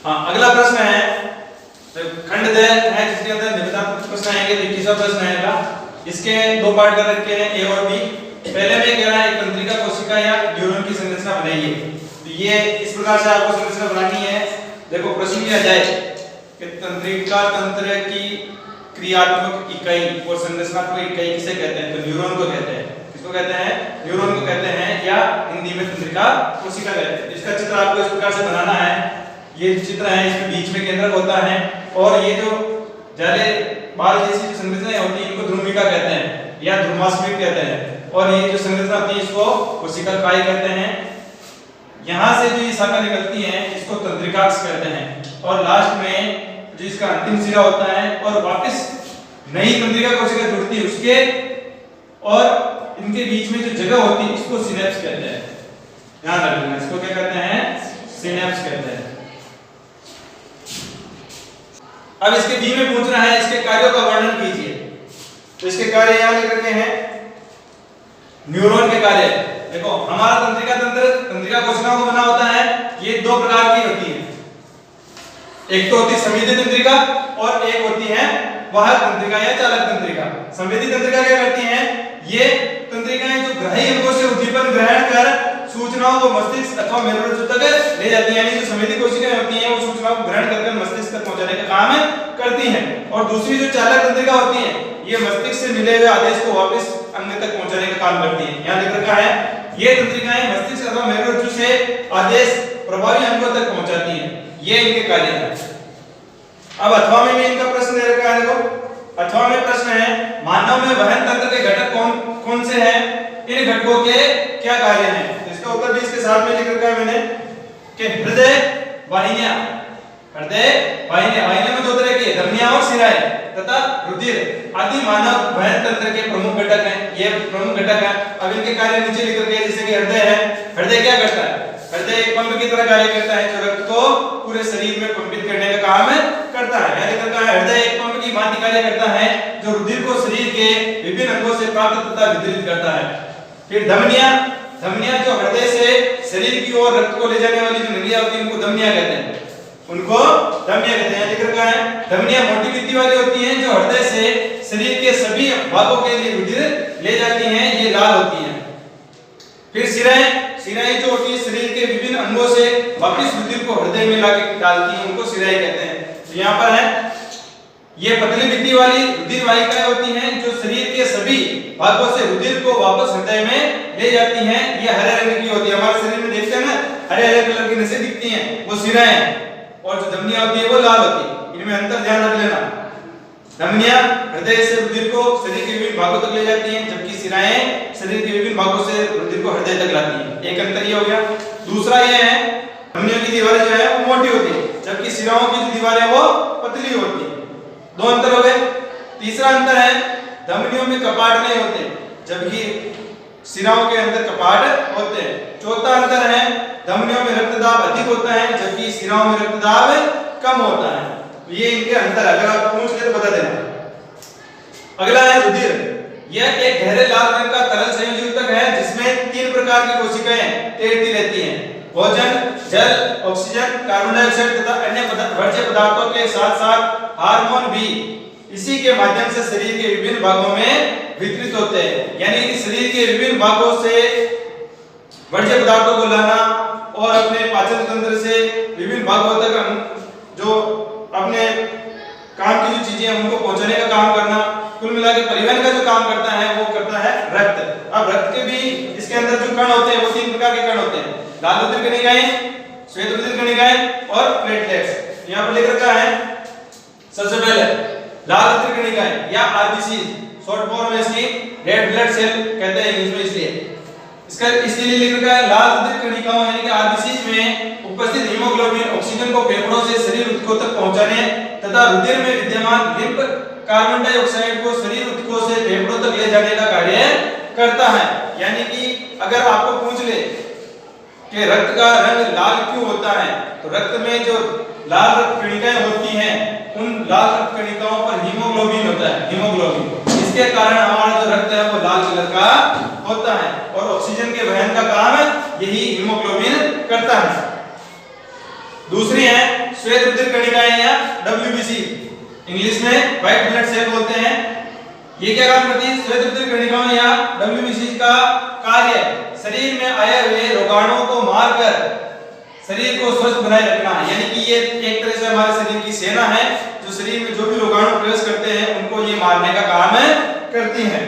[SPEAKER 1] हाँ, अगला प्रश्न है तो खंड 2 है जिसके अंदर निबंधात्मक प्रश्न आएंगे। 21वां प्रश्न आएगा, इसके दो पार्ट कर रखे हैं ए और बी। पहले में कह रहा है एक तंत्रिका कोशिका या न्यूरॉन की संरचना बनाइए। तो ये इस प्रकार से आपको संरचना बनानी है। देखो प्रश्न किया जाए कि तंत्रिका तंत्र की क्रियात्मक इकाई और संरचनात्मक इकाई किसे कहते हैं, तो न्यूरॉन को कहते हैं। किसको कहते हैं, न्यूरॉन को कहते हैं, या हिंदी में तंत्रिका कोशिका कहते हैं। इसका चित्र आपको इस प्रकार से बनाना है। ये चित्र है, इसमें बीच में केंद्रक होता है और ये जो जाले बाल जैसी जो संरचनाएं होती हैं इनको ध्रुमिका कहते हैं या ध्रुमास्मिक कहते हैं, और ये जो संरचना होती है इसको कोशिका काय कहते हैं। यहाँ से जो ये शाखा निकलती है इसको तंत्रिकाक्ष कहते हैं, और लास्ट में जो इसका अंतिम सिरा होता है और वापस नई तंत्रिका कोशिका जुड़ती है उसके और इनके बीच में जो जगह होती है इसको सिनेप्स कहते हैं। ध्यान रखना, इसको क्या कहते हैं, सिनेप्स कहते हैं। अब इसके बी में पूछ रहा है इसके कार्यों का वर्णन कीजिए। तो इसके कार्य यहां लिख रखे हैं, न्यूरॉन के कार्य। देखो हमारा तंत्रिका तंत्र तंत्रिका कोशिकाओं को बना होता है, ये दो प्रकार की होती है। एक तो होती है संवेदी तंत्रिका और एक होती है वाहक तंत्रिका या चालक तंत्रिका। संवेदी तंत्रिका क्या करती है, ये तंत्रिकाएं जो ग्राही अंगों से उद्दीपन ग्रहण कर सूचनाओं को मस्तिष्क अथवा मेरुरज्जु तक ले जाती हैं। यानी जो संवेदी कोशिकाएं होती हैं वो सूचनाओं को ग्रहण करके मस्तिष्क तक पहुंचाने का काम करती हैं, और दूसरी जो चालक तंत्रिका होती है ये मस्तिष्क से मिले हुए आदेश को वापस अंग तक पहुंचाने का काम करती है। यहाँ लिख रखा है ये तंत्रिकाएं मस्तिष्क अथवा मेरुरज्जु से आदेश प्रभावी अंगों तक पहुंचाती हैं, ये इनके कार्य हैं। अब अथवा में भी इनका प्रश्न दे रखा है। देखो अथवा में प्रश्न है मानव में वहन तंत्र के घटक कौन कौन से हैं, इन घटकों के क्या कार्य हैं। तो इसका उत्तर भी इसके साथ में लिख रखा है मैंने कि हृदय वाहिनियां में दो तरह की धमनियां और शिराएं तथा रुधिर आदि मानव वहन तंत्र के प्रमुख घटक हैं। ये प्रमुख घटक है। अब इनके कार्य नीचे लिख करके, जैसे कि हृदय है, हृदय क्या करता है? हृदय एक पंप की तरह कार्य करता है जो रक्त को पूरे शरीर में पंपित करने का काम करता है। यानी करता है हृदय एक पंप की भांति कार्य करता है जो रुधिर को शरीर के विभिन्न अंगों से प्राप्त तथा वितरित करता है। फिर धमनियां, धमनियां जो हृदय से शरीर की ओर रक्त को ले जाने वाली जो नलियां होती हैं उनको धमनियां कहते हैं, उनको धमनियां कहते हैं। लिख रखा है धमनियां मोटी भित्ति वाली होती हैं जो हृदय से शरीर के सभी भागों के लिए रुधिर ले जाती हैं, ये लाल होती हैं। फिर शिराएं, शिराएं जो होती है शरीर के विभिन्न अंगों से वापस रुधिर को हृदय में लाके डालती हैं, उनको शिराएं कहते हैं। तो यहाँ पर है ये पतली भित्ति वाली रुधिर वाहिकाएं होती हैं जो शरीर के सभी भागों से रुधिर को वापस हृदय में ले जाती हैं। ये हरे रंग की होती है, हमारे शरीर में देखते हैं ना हरे हरे कलर की नसें दिखती हैं, वो शिराएं हैं। और जो धमनियां होती है वो लाल होती है। इनमें अंतर ध्यान रख लेना। धमनियां हृदय से रुधिर को शरीर के विभिन्न भागों तक ले जाती हैं, जबकि शिराएं शरीर के विभिन्न भागों से रुधिर को हृदय तक लाती हैं। एक अंतर ये हो गया। दूसरा ये है धमनियों की दीवारें जो है वो मोटी होती है, जबकि शिराओं की जो दीवारें वो पतली होती है। दो अंतर हो गए। तीसरा अंतर है धमनियों में कपाट नहीं होते, जबकि शिराओं के अंदर कपाट होते हैं। चौथा अंतर है धमनियों में रक्तदाब अधिक होता है, जबकि शिराओं में रक्तदाब कम होता है। ये इनके अंतर, अगर आप पूछ ले तो बता देना। अगला है रुधिर। यह एक गहरे लाल रंग का तरल संयोजी ऊतक है जिसमें 3 प्रकार की कोशिकाएं तैरती रहती हैं। भोजन, जल, ऑक्सीजन, कार्बन डाइऑक्साइड तथा अन्य वर्ज्य पदार्थों के साथ साथ हार्मोन भी इसी के माध्यम से शरीर के विभिन्न भागों में वितरित होते हैं। यानी कि शरीर के विभिन्न भागों से वर्ज्य पदार्थों को लाना और अपने पाचन तंत्र से विभिन्न भागों तक जो अपने काम की जो चीजें हैं उनको पहुंचाने का काम करना, कुल मिलाकर परिवहन का जो काम करता है वो करता है रक्त। अब रक्त के भी इसके अंदर जो कण होते हैं वो 3 प्रकार के कण होते हैं, लाल रुधिर कणिकाएं, श्वेत रुधिर कणिकाएं और प्लेटलेट्स। यहाँ पर लिख रखा है सबसे पहले लाल रुधिर कणिकाएं या आरबीसी, शॉर्ट फॉर्म में इसकी रेड ब्लड सेल कहते हैं इंग्लिश में, इसलिए लिख रखा है लाल रुधिर कणिकाओं यानी कि आरबीसी में उपस्थित हीमोग्लोबिन ऑक्सीजन को फेफड़ों से शरीर ऊतकों तक पहुंचाने तथा रुधिर में विद्यमान लिंप कार्बन डाइऑक्साइड को शरीर ऊतकों से फेफड़ों तक ले जाने का कार्य करता है। यानी कि अगर आपको पूछ ले कि रक्त का रंग लाल क्यों होता है, तो रक्त में जो लाल रक्त कणिकाएं होती हैं उन लाल रक्त कणिकाओं पर हीमोग्लोबिन होता है, हीमोग्लोबिन। इसके कारण हमारा जो रक्त है वो लाल कलर का होता है और ऑक्सीजन के वहन का काम यही हीमोग्लोबिन करता है। दूसरी है श्वेत रुधिर कणिकाएं या WBC, इंग्लिश में व्हाइट ब्लड सेल बोलते हैं। ये क्या काम करती है? श्वेत रुधिर कणिकाओं या WBC का कार्य शरीर में आए हुए रोगाणुओं को मारकर शरीर को स्वस्थ बनाए रखना है। यानी कि ये एक तरह से हमारे शरीर की सेना है जो शरीर में जो भी रोगाणु प्रवेश करते हैं उनको ये मारने का काम करती है।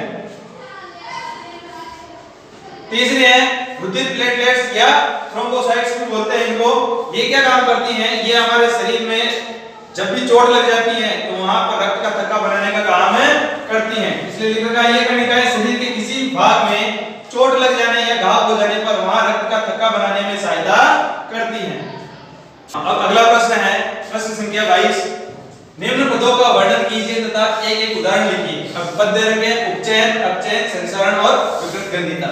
[SPEAKER 1] तीसरी है रुधिर प्लेटलेट्स या थ्रोम्बोसाइट्स भी बोलते हैं इनको। ये क्या काम करती हैं? ये हमारे शरीर में जब भी चोट लग जाती है तो वहां पर रक्त का थक्का बनाने का काम करती हैं। इसलिए लिखा है ये कणिकाएं शरीर के किसी भाग में चोट लग जाने या घाव हो जाने पर वहां रक्त का थक्का बनाने में सहायता करती हैं। अब अगला प्रश्न है प्रश्न संख्या 22। निम्न पदों का वर्णन कीजिए तथा एक एक उदाहरण लिखिए। अब पद दे रखे हैं उपचयन, अपचयन, संचरण और विकृतग्रंथिता।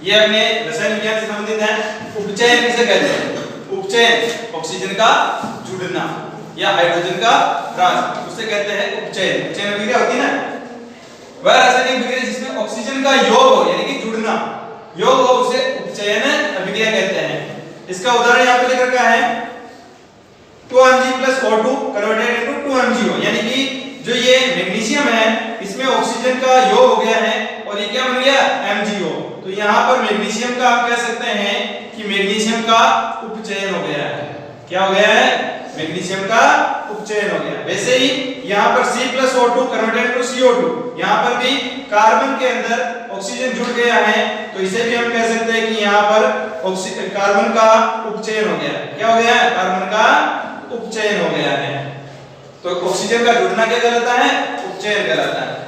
[SPEAKER 1] ये अपने रसायन विज्ञान से संबंधित है। उपचयन किसे कहते हैं? उपचयन ऑक्सीजन का जुड़ना या हाइड्रोजन का ह्रास, उसे कहते हैं उपचयन। उपचयन अभिक्रिया होती है ना, वह रासायनिक अभिक्रिया जिसमें ऑक्सीजन का योग हो यानी कि जुड़ना योग हो उसे उपचयन अभिक्रिया कहते हैं। इसका उदाहरण यहाँ पे लिख रखा है 2Mg + O2 converted into 2MgO। यानी कि जो ये मैग्नीशियम है इसमें ऑक्सीजन का योग हो गया है और ये क्या बन गया? MgO। तो यहाँ पर मैग्नीशियम का आप कह सकते हैं कि मैग्नीशियम का उपचयन हो गया है। क्या हो गया है? मैग्नीशियम का उपचयन हो गया। वैसे ही यहाँ पर C + O2 converted into CO2, यहाँ पर भी कार्बन के अंदर ऑक्सीजन जुड़ गया है तो इसे भी हम कह सकते हैं कि यहाँ पर कार्बन का उपचयन हो गया। क्या हो गया है? कार्बन का उपचयन हो गया है। तो ऑक्सीजन का जुड़ना क्या कहलाता है? उपचयन कहलाता है।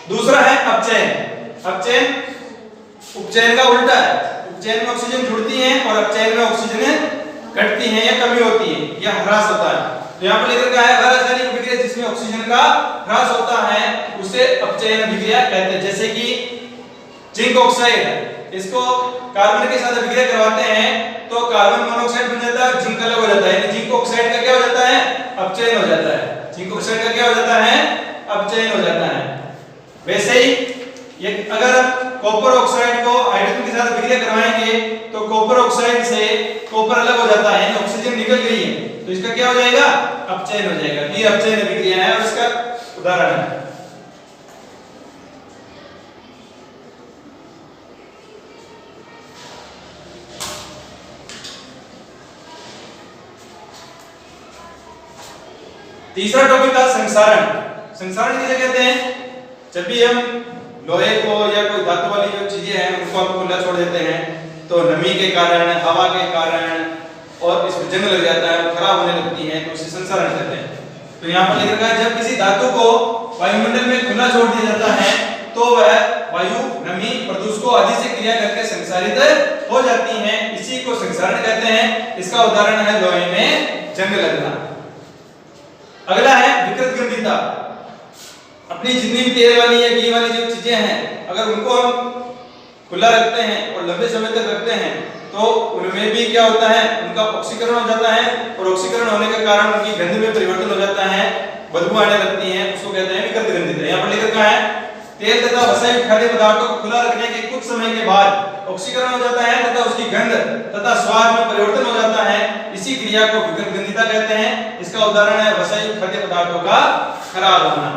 [SPEAKER 1] दूसरा है अपचयन। अपचयन उपचयन का उल्टा है, उपचयन में ऑक्सीजन जुड़ती है और अपचयन में ऑक्सीजन घटती है या कमी होती है या ह्रास होता है। तो यहाँ पर लिखा गया है वह रासायनिक अभिक्रिया जिसमें ऑक्सीजन का ह्रास होता है उसे अपचयन अभिक्रिया कहते हैं। जैसे कि जिंक ऑक्साइड है, इसको कार्बन के साथ अभिक्रिया करवाते हैं तो कार्बन मोनोऑक्साइड बन जाता है, जिंक अलग हो जाता है, यानी जिंक ऑक्साइड का क्या हो जाता है, अपचयन हो जाता है। जिंक ऑक्साइड का क्या हो जाता है, अपचयन हो जाता है। वैसे ही ये अगर कॉपर ऑक्साइड को हाइड्रोजन के साथ अभिक्रिया करवाएंगे तो कॉपर ऑक्साइड से कॉपर अलग हो जाता है, यानी ऑक्सीजन निकल गई है, तो इसका क्या हो जाएगा, अपचयन हो जाएगा। ये अपचयन अभिक्रिया है और इसका उदाहरण है। तीसरा टॉपिक था संसारण। संसारण किसे कहते हैं, जब भी हम लोहे को या कोई धातु वाली जो चीजें हैं उनको हम खुला छोड़ देते हैं तो नमी के कारण, हवा के कारण और इसमें जंग लग जाता है, खराब होने लगती है, तो उसे संसारण कहते हैं। तो यहाँ पर लिखा गया है जब किसी धातु को वायुमंडल में खुला छोड़ दिया जाता है तो वह वायु, नमी, प्रदूषकों आदि से क्रिया करके संसारित हो जाती हैं, इसी को संसारण कहते हैं। इसका उदाहरण है लोहे में जंग लगना। अगला है विकृत गंधिता। अपनी जितनी भी तेल वाली या घी वाली जो चीजें हैं अगर उनको हम खुला रखते हैं और लंबे समय तक रखते हैं तो उनमें भी क्या होता है, उनका ऑक्सीकरण हो जाता है और ऑक्सीकरण होने के कारण उनकी गंध में परिवर्तन हो जाता है, बदबू आने लगती है, उसको कहते हैं विकृत गंधिता। यहाँ पर लिखा गया है तेल तथा वसायुक्त खाद्य पदार्थों को खुला रखने के कुछ समय के बाद ऑक्सीकरण हो जाता है तथा उसकी गंध तथा स्वाद में परिवर्तन हो जाता है, इसी क्रिया को विकृत गंधिता कहते हैं। इसका उदाहरण है वसायुक्त खाद्य पदार्थों का खराब होना।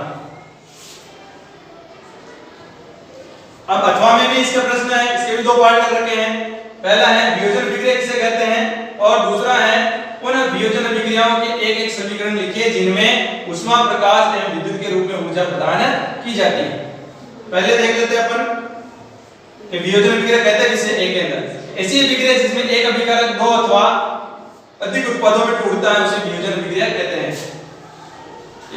[SPEAKER 1] अब अथवा में भी इसका प्रश्न है, इसके भी दो पार्ट कर रखे हैं। पहला है वियोजन अभिक्रिया किसे कहते हैं और दूसरा है पुनः वियोजन अभिक्रियाओं के एक एक समीकरण लिखिए जिनमें ऊष्मा, प्रकाश एवं विद्युत के रूप में ऊर्जा प्रदान की जाती है। पहले देख लेते हैं अपन कि वियोजन अभिक्रिया कहते हैं किसे, एक के अंदर ऐसी अभिक्रिया जिसमें एक अभिकारक दो अथवा अधिक उत्पादों में टूटता है उसे वियोजन अभिक्रिया कहते हैं।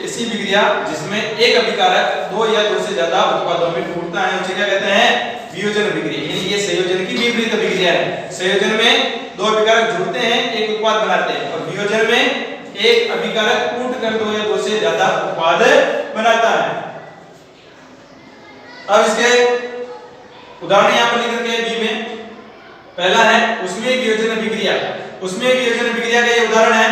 [SPEAKER 1] ऐसी अभिक्रिया जिसमें एक अभिकारक दो या दो से ज्यादा उत्पादों में टूटता है उसे क्या कहते हैं, वियोजन अभिक्रिया। यानी ये संयोजन की विपरीत अभिक्रिया है। संयोजन में दो अभिकारक जुड़ते हैं, एक उत्पाद बनाते हैं, और वियोजन में एक अभिकारक टूटकर दो या दो से ज्यादा उत्पाद बनाता है। अब इसके उदाहरण यहाँ पर लिख रखे हैं बी में। पहला है उसमें वियोजन अभिक्रिया। उसमें वियोजन अभिक्रिया का ये उदाहरण है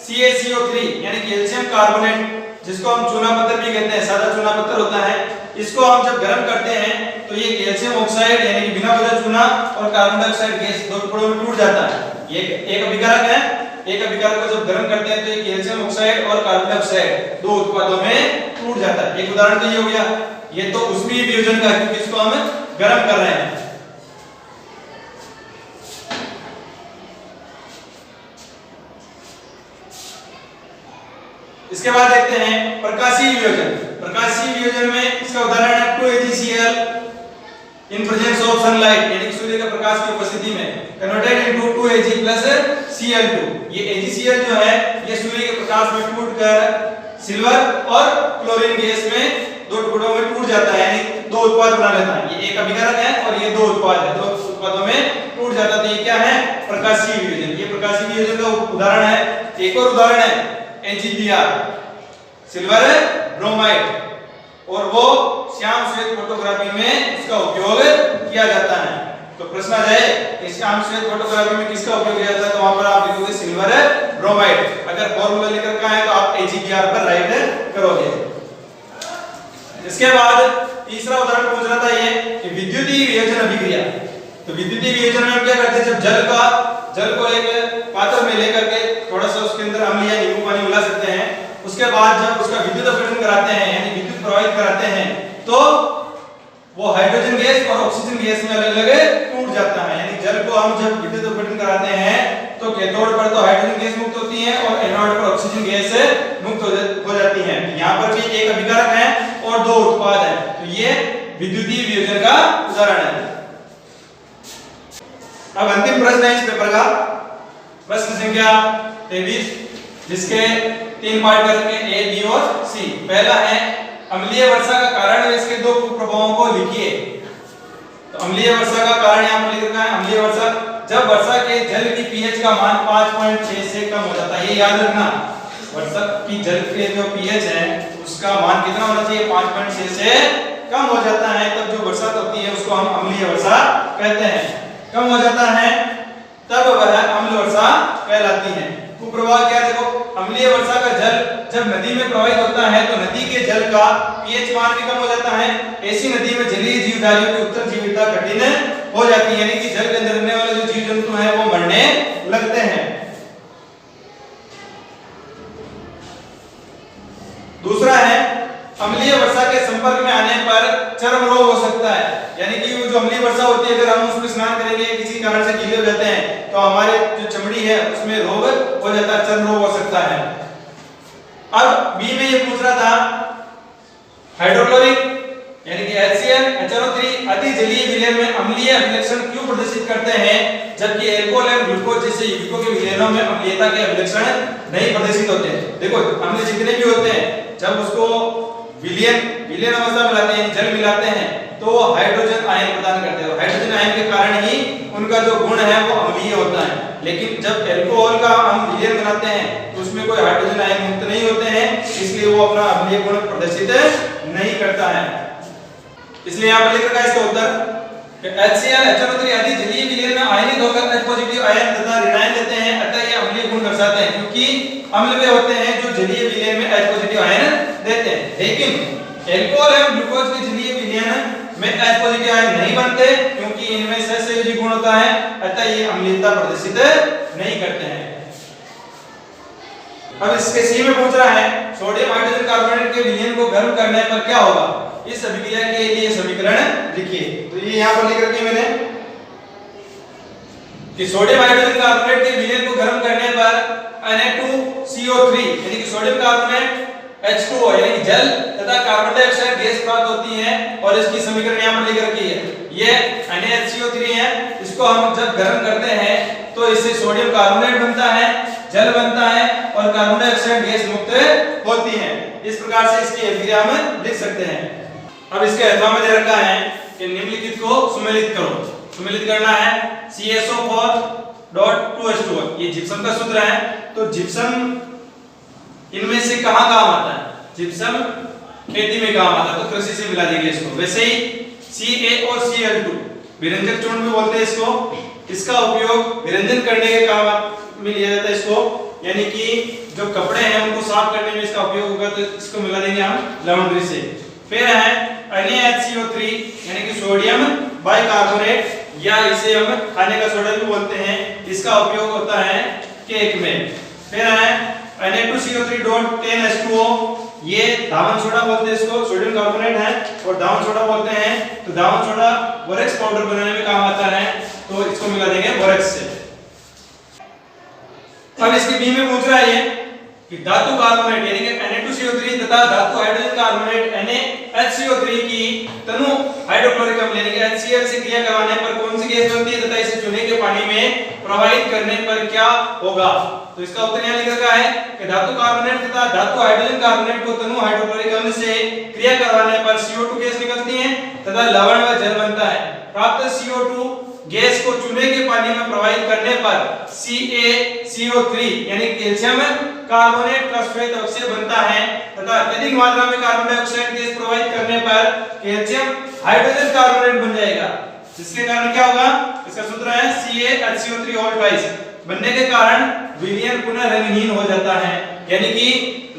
[SPEAKER 1] CaCO3 यानी कैल्शियम कार्बोनेट, जिसको हम चूना पत्थर भी कहते हैं, सादा चूना पत्थर होता है। इसको हम जब गर्म करते हैं तो ये कैल्शियम ऑक्साइड यानी कि बिना वजह चूना और कार्बन डाइऑक्साइड गैस दो टुकड़ों में टूट जाता है। ये एक अभिकारक है, एक अभिकारक को जब गर्म करते हैं तो ये कैल्शियम ऑक्साइड और कार्बन डाइऑक्साइड दो उत्पादों में टूट जाता है। एक उदाहरण तो ये हो गया, ये तो उसमें वियोजन का, क्योंकि इसको हम गर्म कर रहे हैं। इसके बाद देखते हैं प्रकाशीय वियोजन। प्रकाशीय वियोजन में इसका उदाहरण है 2AgCl in presence of sunlight यानी सूर्य के प्रकाश की उपस्थिति में कन्वर्टेड इनटू 2Ag + Cl2। ये AgCl जो है ये सूर्य के प्रकाश में टूटकर सिल्वर और क्लोरीन गैस में दो टुकड़ों में टूट जाता है, यानी दो उत्पाद बना लेता है। ये एक अभिकारक है और ये दो उत्पाद है, दो उत्पादों में टूट जाता है। तो ये क्या है, प्रकाशीय वियोजन। ये प्रकाशीय वियोजन का उदाहरण है। एक और उदाहरण है AgBr सिल्वर ब्रोमाइड, और वो श्याम श्वेत फोटोग्राफी में इसका उपयोग किया जाता है। तो प्रश्न आ जाए कि श्याम श्वेत फोटोग्राफी में किसका उपयोग किया जाता है, तो वहां पर आप लिखोगे सिल्वर ब्रोमाइड। अगर फॉर्मूला लिख रखा है तो आप AgBr पर राइट करोगे। इसके बाद तीसरा उदाहरण पूछ रहा था ये कि विद्युतीय वियोजन अभिक्रिया। तो विद्युतीय वियोजन में हम क्या करते हैं, जब जल को एक पात्र में लेकर के थोड़ा सा उसके अंदर अम्ल या नींबू पानी मिला सकते हैं, उसके बाद जब उसका विद्युत अपघटन कराते हैं यानी विद्युत प्रवाहित कराते हैं तो वो हाइड्रोजन गैस और ऑक्सीजन गैस में अलग अलग टूट जाता है। यानी जल को हम जब विद्युत अपघटन कराते हैं तो कैथोड पर तो हाइड्रोजन गैस मुक्त होती है और एनोड पर ऑक्सीजन गैस मुक्त हो जाती है। यहाँ पर भी एक अभिकारक है और दो उत्पाद है, तो ये विद्युतीय वियोजन का उदाहरण है। अब अंतिम प्रश्न है इस पेपर का, प्रश्न संख्या 23, जिसके तीन पार्ट करके A, B और C। पहला है अम्लीय वर्षा का कारण व इसके दो कुप्रभावों को लिखिए। तो अम्लीय वर्षा का कारण यहाँ पर लिख रखा है। अम्लीय वर्षा जब वर्षा के जल की पीएच का मान 5.6 से कम हो जाता है, ये याद रखना। वर्षा की जल के जो पीएच है उसका मान कितना होना चाहिए, 5.6 से कम हो जाता है, तब जो वर्षा होती है उसको हम अम्लीय वर्षा कहते हैं। कम हो जाता है तब वह अम्ल वर्षा कहलाती है। कुप्रभाव क्या है, देखो अम्लीय वर्षा का जल जब नदी में प्रवाहित होता है तो नदी के जल का पीएच मान भी कम हो जाता है। ऐसी नदी में जलीय जीवधारियों की उत्तरजीविता कठिन हो जाती है, यानी कि जल के अंदर रहने वाले जो जीव जंतु हैं वो मरने लगते हैं। दूसरा है अम्लीय वर्षा के संपर्क में आने पर चर्म रोग हो सकता है, यानी कि वो जो अम्लीय वर्षा होती है अगर हम उसमें स्नान करेंगे किसी कारण से गीले हो जाते हैं तो हमारे जो चमड़ी है उसमें रोग हो जाता है, चर्म रोग हो सकता है। अब बी में ये पूछ रहा था हाइड्रोक्लोरिक यानी कि HCl HNO3 अति जलीय विलयन में अम्लीय अभिलक्षण क्यों प्रदर्शित करते हैं, जबकि अल्कोहल एवं ग्लूकोज जैसे यौगिकों के विलयनों में अम्लीयता के अभिलक्षण नहीं प्रदर्शित होते। देखो अम्ल जितने भी होते हैं जब उसको विलयन अवस्था में लाते हैं, जल मिलाते हैं तो वो हाइड्रोजन आयन प्रदान करते हैं। हाइड्रोजन आयन के कारण ही उनका जो गुण है वो अम्लीय होता है। लेकिन जब अल्कोहल का हम विलयन बनाते हैं तो उसमें कोई हाइड्रोजन आयन मुक्त नहीं होते हैं, इसलिए वो अपना अम्लीय गुण प्रदर्शित नहीं करता है। इसलिए यहाँ पर लिख रखा है इसका उत्तर कि HCl HNO3 आदि जलीय विलयन में आयनित होकर H पॉजिटिव आयन तथा ऋणायन देते हैं, अतः ये अम्लीय गुण दर्शाते हैं, क्योंकि अम्ल वे होते हैं जो जलीय विलयन में H पॉजिटिव आयन देते हैं। लेकिन अल्कोहल एवं ग्लूकोज के जलीय विलयन में H पॉजिटिव आयन नहीं बनते क्योंकि इनमें सहसंयोजी गुण होता है, अतः ये अम्लीयता प्रदर्शित नहीं करते हैं। अब इसके सी में पूछ रहा है सोडियम हाइड्रोजन कार्बोनेट के विलयन को गर्म करने पर क्या होगा, इस अभिक्रिया के लिए समीकरण लिखिए। तो ये यहाँ पर लिख रखी है मैंने कि सोडियम हाइड्रोजन कार्बोनेट के विलयन को गर्म करने पर Na2CO3 यानी कि सोडियम कार्बोनेट H2O यानी कि जल तथा कार्बन डाइऑक्साइड गैस प्राप्त होती है, और इसकी समीकरण यहाँ पर लिख रखी है। ये NaHCO3 है, इसको हम जब गर्म करते हैं तो इससे सोडियम कार्बोनेट बनता है, जल बनता है और कार्बन डाइऑक्साइड गैस मुक्त होती है। इस प्रकार से इसकी अभिक्रिया हम लिख सकते हैं। अब इसके अथवा में दे रखा है कि निम्नलिखित को सुमेलित करो। सुमेलित करना है CSO4.2H2O, ये जिप्सम का सूत्र है। तो जिप्सम इनमें से कहां काम आता है, जिप्सम खेती में काम आता है तो कृषि से मिला देंगे इसको। वैसे ही CaOCl2 विरंजक चूर्ण भी बोलते हैं इसको, इसका उपयोग विरंजन करने के काम में लिया जाता है इसको, यानी कि जो कपड़े हैं उनको साफ करने में इसका उपयोग होगा, तो इसको मिला देंगे हम लॉन्ड्री से। फिर है NaHCO3 यानी कि सोडियम बाइकार्बोनेट, या इसे हम खाने का सोडा भी बोलते हैं, इसका उपयोग होता है केक में। फिर है Na2CO3.10H2O, ये धावन सोडा बोलते हैं इसको, सोडियम कार्बोनेट है और धावन सोडा बोलते हैं। तो धावन सोडा बोरेक्स पाउडर बनाने में काम आता है, तो इसको मिला देंगे बोरेक्स से। अब इसके बी में पूछ रहा है ये कि धातु कार्बोनेट यानी कि Na2CO3 तथा धातु हाइड्रोजन कार्बोनेट NaHCO3 की तनु हाइड्रोक्लोरिक अम्ल यानी कि HCl से क्रिया करवाने पर कौन सी गैस बनती है तथा इसे चूल्हे के पानी में प्रवाहित करने पर क्या होगा। तो इसका उत्तर यहाँ लिख रखा है कि धातु कार्बोनेट तथा धातु हाइड्रोजन कार्बोनेट को तनु हाइड्रोक्लोरिक अम्ल से क्रिया करवाने पर CO2 गैस निकलती है तथा लवण व जल बनता है। प्राप्त CO2 गैस को चूल्हे के पानी में प्रवाहित करने पर CaCO3 यानी कैल्शियम कार्बोनेट का श्वेत अवक्षय बनता है तथा अत्यधिक मात्रा में कार्बन डाइऑक्साइड गैस प्रवाहित करने पर कैल्शियम हाइड्रोजन कार्बोनेट बन जाएगा, जिसके कारण क्या होगा, इसका सूत्र है CaHCO3 बनने के कारण विलयन पुनः रंगहीन हो जाता है। यानी कि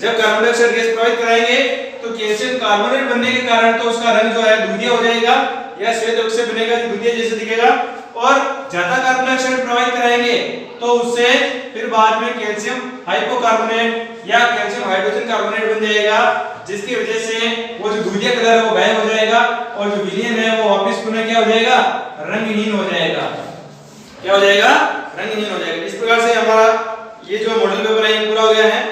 [SPEAKER 1] जब कार्बन डाइऑक्साइड गैस प्रवाहित कराएंगे तो कैल्शियम कार्बोनेट बनने के कारण तो उसका रंग जो है दूधिया हो जाएगा या श्वेत अवक्षय बनेगा, दूधिया जैसे दिखेगा। और ज्यादा कार्बन डाइऑक्साइड प्रवाहित कराएंगे तो उससे फिर बाद में कैल्शियम हाइपोकार्बोनेट या कैल्शियम हाइड्रोजन कार्बोनेट बन जाएगा, जिसकी वजह से वो जो दूधिया कलर है वो गायब हो जाएगा और जो विलयन है वो वापस पुनः क्या हो जाएगा, रंगहीन हो जाएगा। क्या हो जाएगा, रंगहीन हो जाएगा। इस प्रकार से हमारा ये जो मॉडल पेपर है ये पूरा हो गया है।